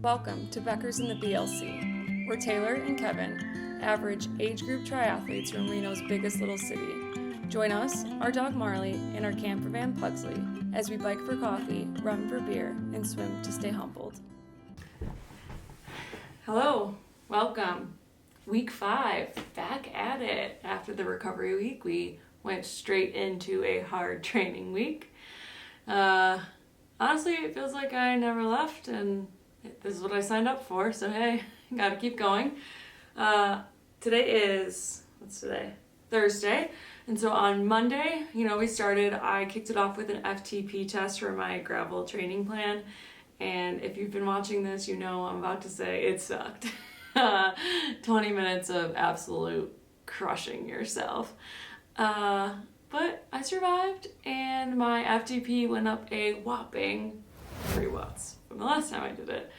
Welcome to Beckers in the BLC, where Taylor and Kevin, average age group triathletes from Reno's biggest little city, join us, our dog Marley, and our camper van Pugsley as we bike for coffee, run for beer, and swim to stay humbled. Hello, welcome. Week 5, back at it. After the recovery week, we went straight into a hard training week. Honestly, it feels like I never left, and this is what I signed up for, so hey, gotta keep going. Today is, what's today? Thursday, and so on Monday, I kicked it off with an FTP test for my gravel training plan, and if you've been watching this, you know I'm about to say it sucked. 20 minutes of absolute crushing yourself. But I survived, and my FTP went up a whopping 3 watts from the last time I did it.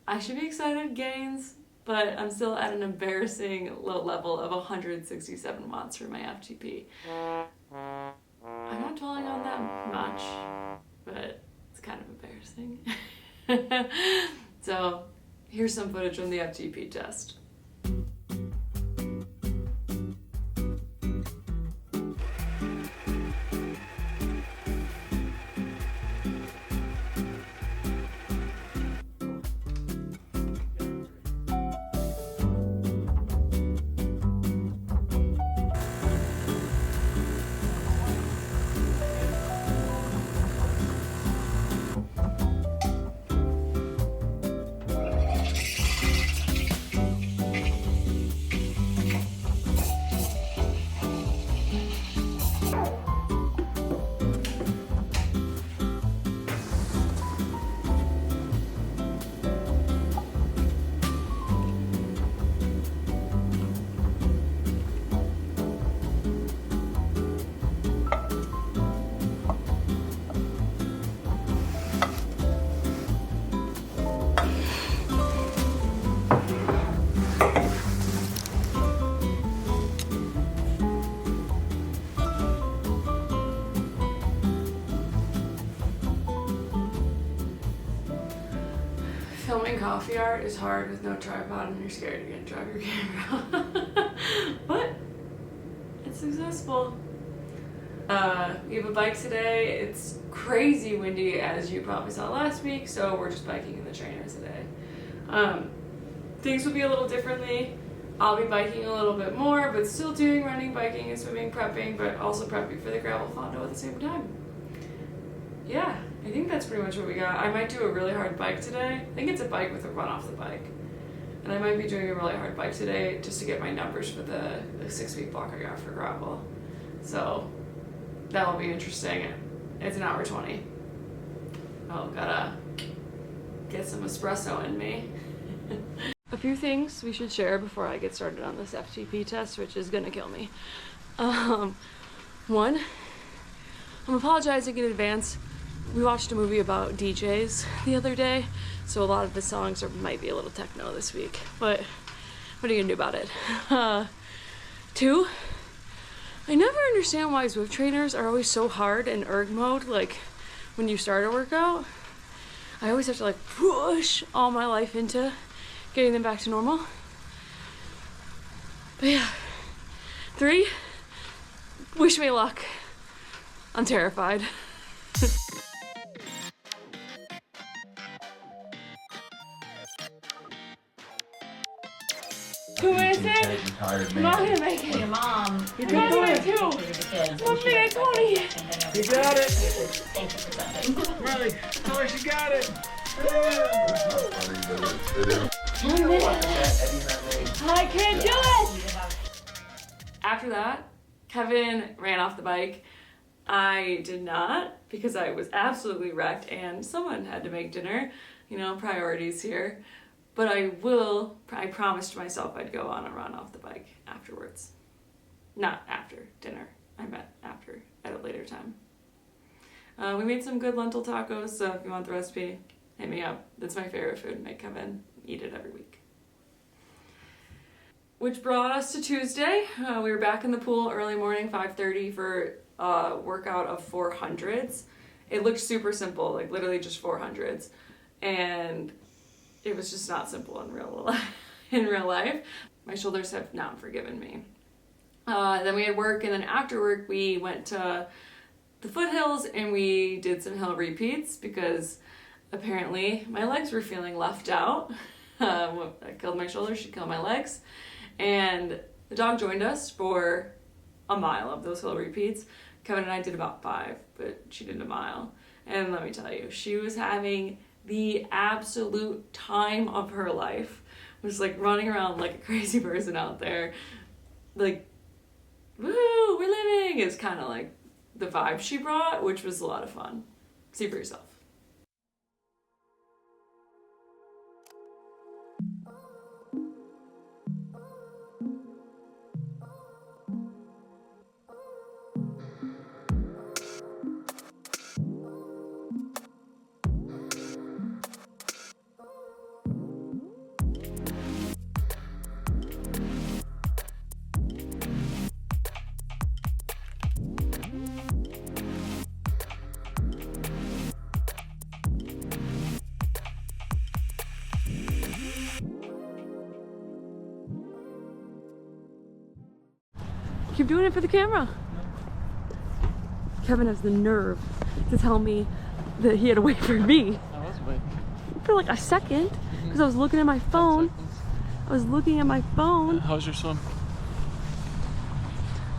I should be excited, gains, but I'm still at an embarrassing low level of 167 watts for my FTP. I'm not dwelling on that much, but it's kind of embarrassing. So here's some footage from the FTP test. Filming coffee art is hard with no tripod and you're scared you're gonna drop your camera. But it's successful. We have a bike today. It's crazy windy, as you probably saw last week, so we're just biking in the trainer today. Things will be a little differently. I'll be biking a little bit more, but still doing running, biking, and swimming, prepping, but also prepping for the gravel fondo at the same time. Yeah, I think that's pretty much what we got. I might do a really hard bike today. I think it's a bike with a run off the bike. And I might be doing a really hard bike today just to get my numbers for the 6-week block I got for gravel. So that'll be interesting. It's an hour 20. Oh, gotta get some espresso in me. A few things we should share before I get started on this FTP test, which is gonna kill me. One, I'm apologizing in advance. We watched a movie about DJs the other day, so a lot of the songs might be a little techno this week, but what are you gonna do about it? 2, I never understand why Zwift trainers are always so hard in erg mode, like when you start a workout. I always have to like push all my life into getting them back to normal. But yeah. 3, wish me luck. I'm terrified. Who is it? I'm not gonna make it. Your mom. You're gonna do it too. One minute, Tony. You got it. Thank you for something. Marley, tell her she got it. 1 minute. I can't do it. After that, Kevin ran off the bike. I did not, because I was absolutely wrecked and someone had to make dinner. Priorities here. But I promised myself I'd go on a run off the bike afterwards. Not after dinner. I meant after, at a later time. We made some good lentil tacos, so if you want the recipe, hit me up. That's my favorite food. Make Kevin eat it every week. Which brought us to Tuesday. We were back in the pool early morning, 5:30 for a workout of 400s. It looked super simple, like literally just 400s. And it was just not simple in real life. In real life. My shoulders have not forgiven me. Then we had work, and then after work we went to the foothills and we did some hill repeats because apparently my legs were feeling left out. I killed my shoulders, she killed my legs. And the dog joined us for a mile of those hill repeats. Kevin and I did about 5, but she did a mile. And let me tell you, she was having the absolute time of her life. Was like running around like a crazy person out there. Like, woo, we're living is kind of like the vibe she brought, which was a lot of fun. See for yourself. Keep doing it for the camera. Kevin has the nerve to tell me that he had to wait for me. I was waiting. For like a second, because I was looking at my phone. I was looking at my phone. How was your swim?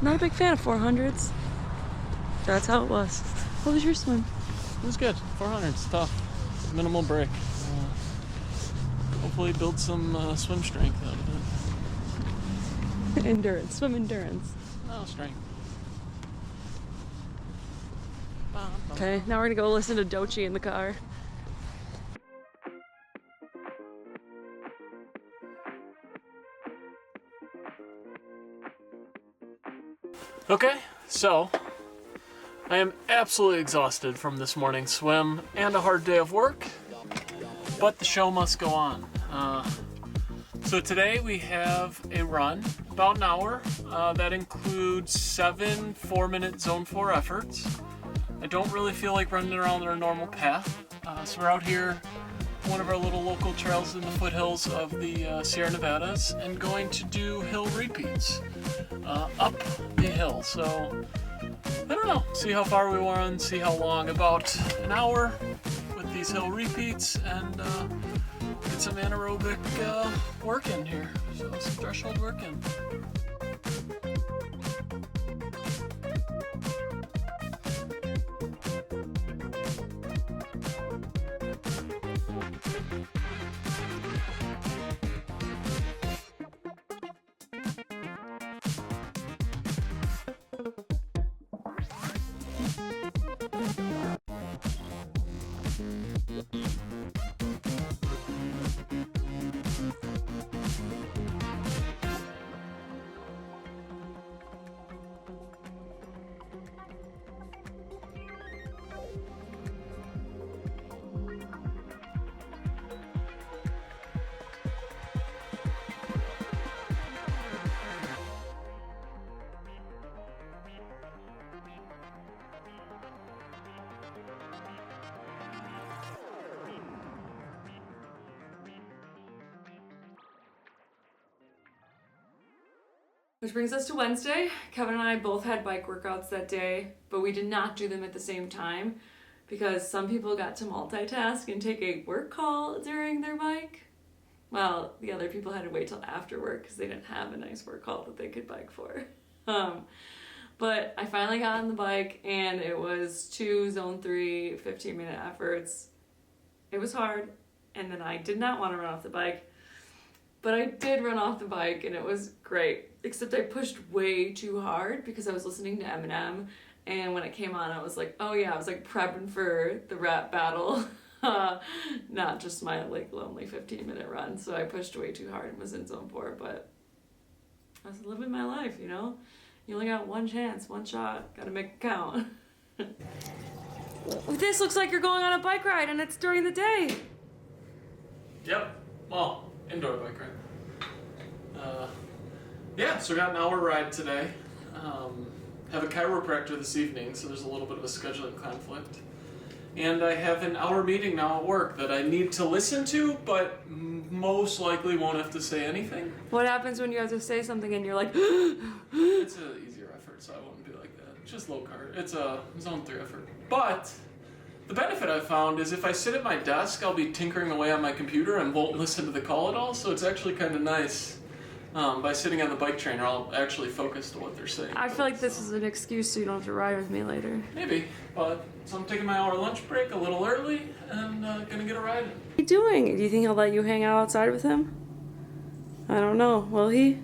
Not a big fan of 400s. That's how it was. What was your swim? It was good. 400's tough. Minimal break. Hopefully build some swim strength out of it. Endurance. Swim endurance. No, strength. Okay, now we're gonna go listen to Doechii in the car. Okay, so I am absolutely exhausted from this morning's swim and a hard day of work, but the show must go on. So today we have a run, about an hour, that includes 7 4-minute zone 4 efforts. I don't really feel like running around our normal path, so we're out here, one of our little local trails in the foothills of the Sierra Nevadas, and going to do hill repeats up the hill. So I don't know, see how far we run, see how long, about an hour with these hill repeats, and get some anaerobic work in here, so some threshold work in. Which brings us to Wednesday. Kevin and I both had bike workouts that day, but we did not do them at the same time because some people got to multitask and take a work call during their bike. Well, the other people had to wait till after work because they didn't have a nice work call that they could bike for. But I finally got on the bike and it was 2 zone 3 15-minute efforts. It was hard, and then I did not want to run off the bike. But I did run off the bike and it was great, except I pushed way too hard because I was listening to Eminem, and when it came on I was like, oh yeah, I was like prepping for the rap battle, not just my like lonely 15-minute run. So I pushed way too hard and was in zone 4, but I was living my life, you know? You only got one chance, one shot, gotta make it count. This looks like you're going on a bike ride and it's during the day. Yep, well, indoor bike ride. Yeah, so I got an hour ride today. Have a chiropractor this evening, so there's a little bit of a scheduling conflict. And I have an hour meeting now at work that I need to listen to, but most likely won't have to say anything. What happens when you have to say something and you're like, It's an easier effort, so I won't be like that. It's just low carb. It's a zone 3 effort. But the benefit I've found is if I sit at my desk, I'll be tinkering away on my computer and won't listen to the call at all, so it's actually kind of nice. By sitting on the bike trainer, I'll actually focus to what they're saying. I feel like this is an excuse so you don't have to ride with me later. Maybe, but so I'm taking my hour lunch break a little early and gonna get a ride in. What are you doing? Do you think he'll let you hang out outside with him? I don't know. Will he?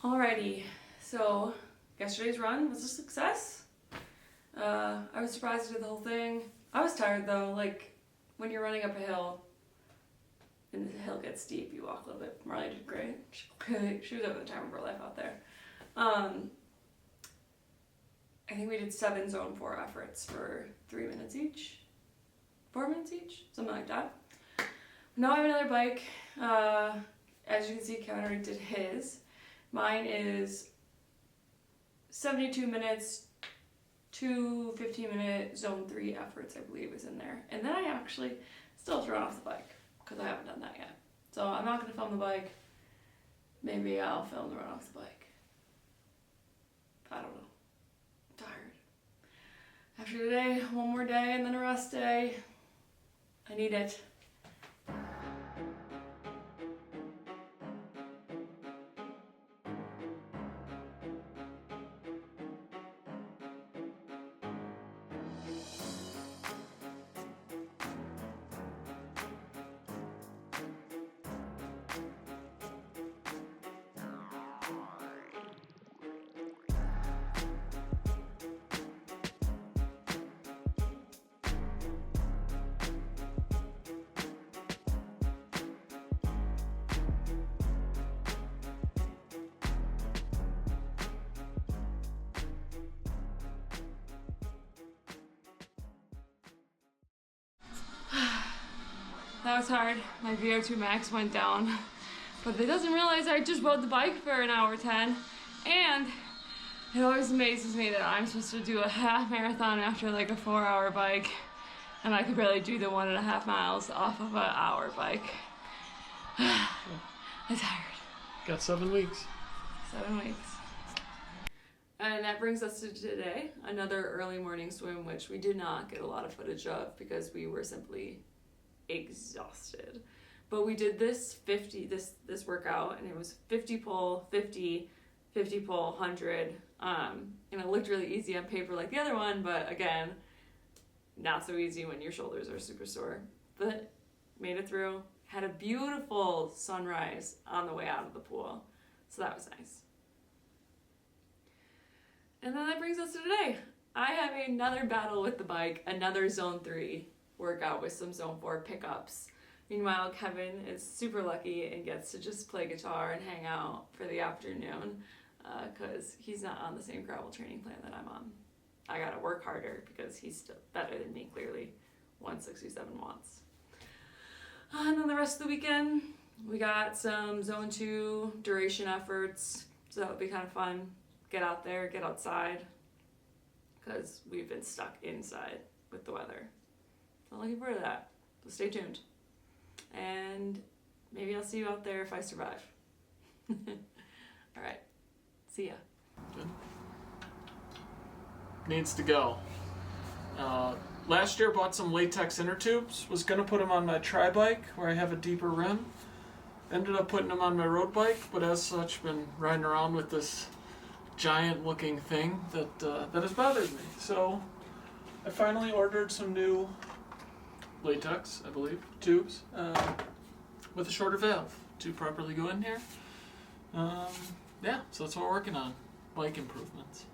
Alrighty, so yesterday's run was a success. I was surprised with the whole thing. I was tired though, like when you're running up a hill and the hill gets steep, you walk a little bit. Marley did great. She was over the time of her life out there. I think we did 7 zone 4 efforts for 3 minutes each. 4 minutes each? Something like that. Now I have another bike. As you can see, Kevin already did his. Mine is 72 minutes, 2 15-minute zone 3 efforts, I believe, is in there. And then I actually still have to run off the bike because I haven't done that yet. So I'm not going to film the bike. Maybe I'll film the run off the bike. I don't know. I'm tired. After today, one more day and then a rest day. I need it. That was hard. My VO2 max went down. But it doesn't realize I just rode the bike for an hour 10. And it always amazes me that I'm supposed to do a half marathon after like a 4-hour bike. And I could barely do the 1.5 miles off of an hour bike. I'm tired. Got 7 weeks. 7 weeks. And that brings us to today, another early morning swim, which we did not get a lot of footage of because we were simply exhausted. But we did this workout, and it was 50 pull, 50 pull, 100. And it looked really easy on paper like the other one, but again, not so easy when your shoulders are super sore. But made it through. Had a beautiful sunrise on the way out of the pool. So that was nice. And then that brings us to today. I have another battle with the bike, another zone 3 workout with some zone 4 pickups. Meanwhile, Kevin is super lucky and gets to just play guitar and hang out for the afternoon because he's not on the same gravel training plan that I'm on. I gotta work harder because he's still better than me, clearly. 167 watts. And then the rest of the weekend, we got some zone 2 duration efforts, so that would be kind of fun. Get out there, get outside, because we've been stuck inside with the weather. So I'm looking forward to that. So stay tuned. And maybe I'll see you out there if I survive. All right. See ya. Good. Needs to go. last year bought some latex inner tubes. Was gonna put them on my tri bike where I have a deeper rim. Ended up putting them on my road bike, but as such, been riding around with this giant-looking thing that has bothered me. So I finally ordered some new latex, I believe, tubes with a shorter valve to properly go in here. Yeah, so that's what we're working on, bike improvements.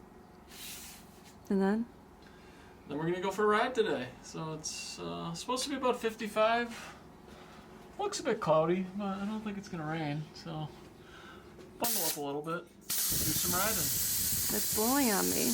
And then? Then we're gonna go for a ride today. So it's supposed to be about 55. Looks a bit cloudy, but I don't think it's gonna rain. So bundle up a little bit, do some riding. It's blowing on me.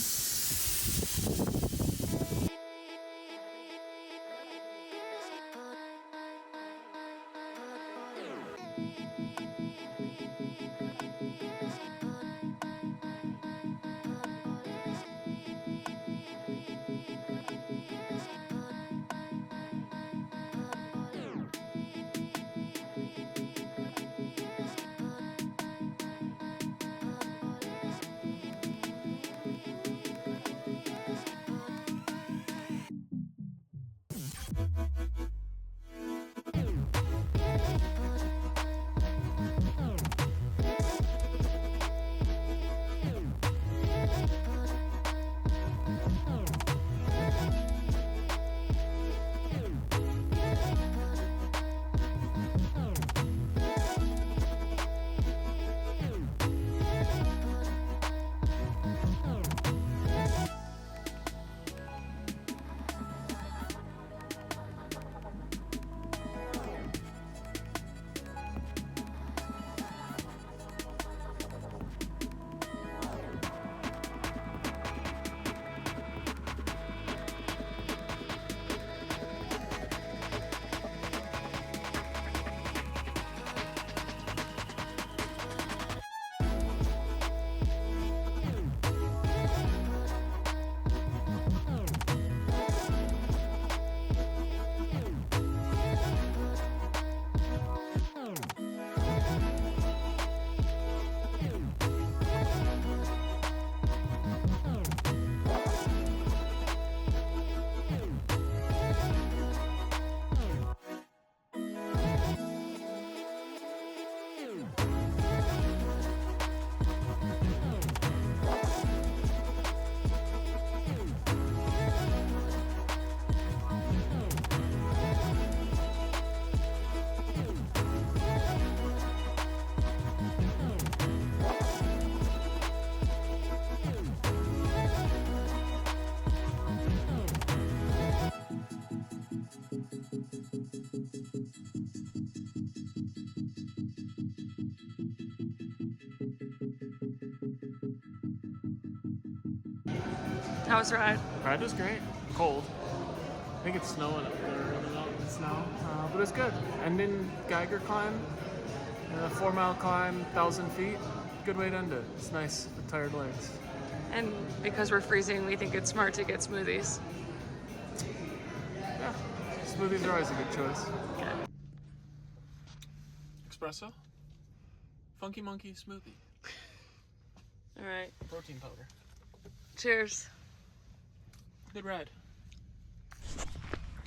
How was the ride? Ride was great. Cold. I think it's snowing up there. Really out in the snow, but it's good. And then Geiger climb, 4 mile climb, 1,000 feet. Good way to end it. It's nice with tired legs. And because we're freezing, we think it's smart to get smoothies. Yeah, smoothies are always a good choice. Okay. Espresso, Funky Monkey smoothie, All right. protein powder. Cheers. Good ride.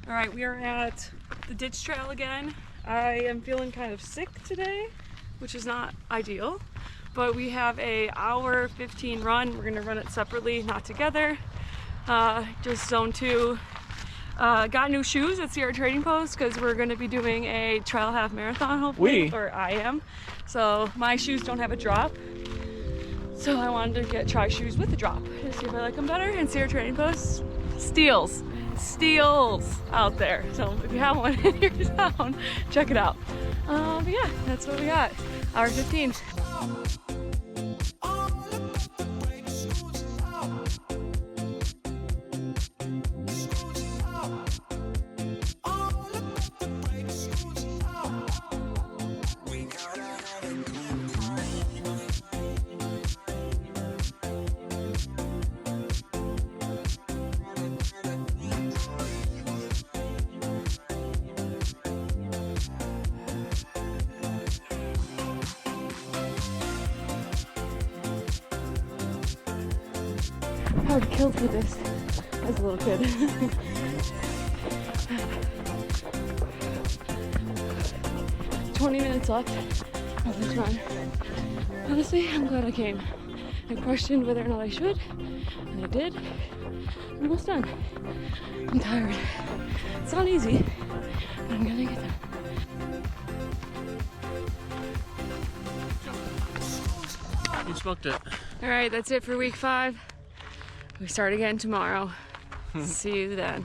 All right, we are at the ditch trail again. I am feeling kind of sick today, which is not ideal, but we have a hour 15 run. We're gonna run it separately, not together. Just zone 2. Got new shoes at Sierra Trading Post because we're gonna be doing a trail half marathon, hopefully. Or I am. So my shoes don't have a drop. So I wanted to try shoes with a drop to see if I like them better. And Sierra Trading Post, steals out there. So if you have one in your town, check it out. But yeah, that's what we got. Hour 15. I would have killed for this as a little kid. 20 minutes left of this run. Honestly, I'm glad I came. I questioned whether or not I should, and I did. I'm almost done. I'm tired. It's not easy, but I'm gonna get done. You smoked it. All right, that's it for week 5. We start again tomorrow. See you then.